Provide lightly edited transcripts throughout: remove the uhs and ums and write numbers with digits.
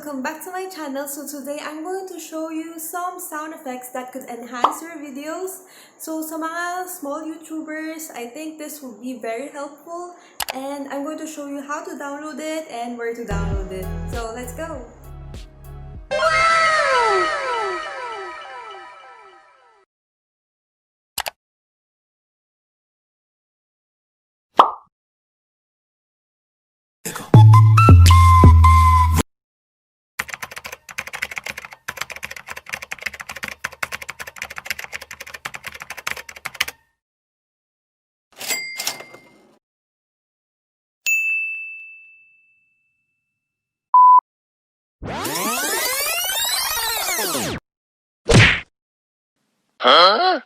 welcome back to my channel. So today I'm going to show you some sound effects that could enhance your videos. So sa mga small YouTubers, I think this will be very helpful, and I'm going to show you how to download it and where to download it. So let's go! Huh?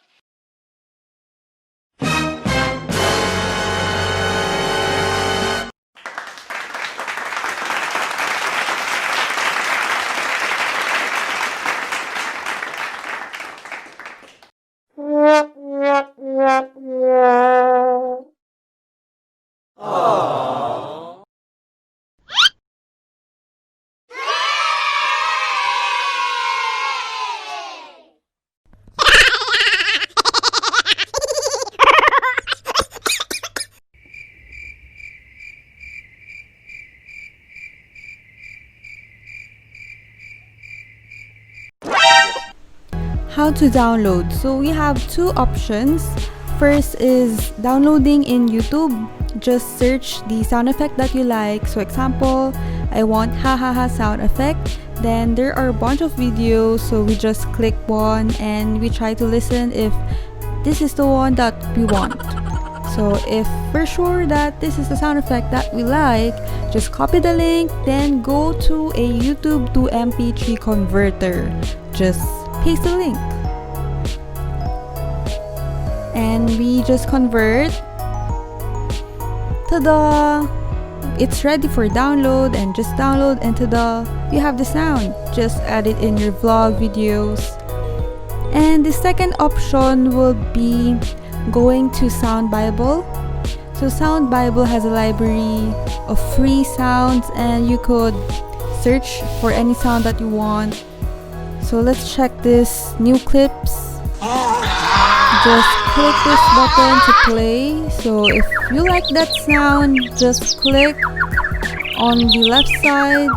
How to download. So we have two options. First is downloading in YouTube. Just search the sound effect that you like. So example, I want ha ha ha sound effect. Then there are a bunch of videos, so we just click one and we try to listen if this is the one that we want. So if we're sure that this is the sound effect that we like, just copy the link, then go to a YouTube to MP3 converter. Just paste the link. And we just convert. Tada! It's ready for download, and just download, and tada! You have the sound. Just add it in your vlog videos. And the second option will be going to Sound Bible. So Sound Bible has a library of free sounds, and you could search for any sound that you want. So let's check this new clips. Just click this button to play. So if you like that sound, just click on the left side,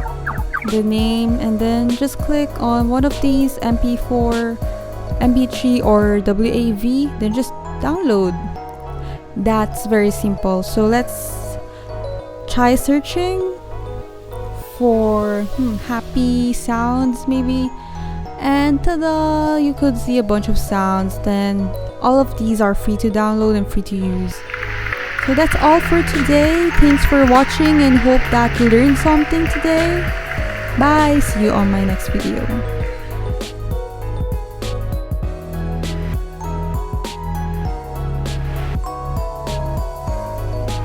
the name, and then just click on one of these MP4, MP3 or WAV, then just download. That's very simple. So let's try searching for happy sounds maybe. And tada! You could see a bunch of sounds. Then all of these are free to download and free to use. So that's all for today. Thanks for watching and hope that you learned something today. Bye! See you on my next video.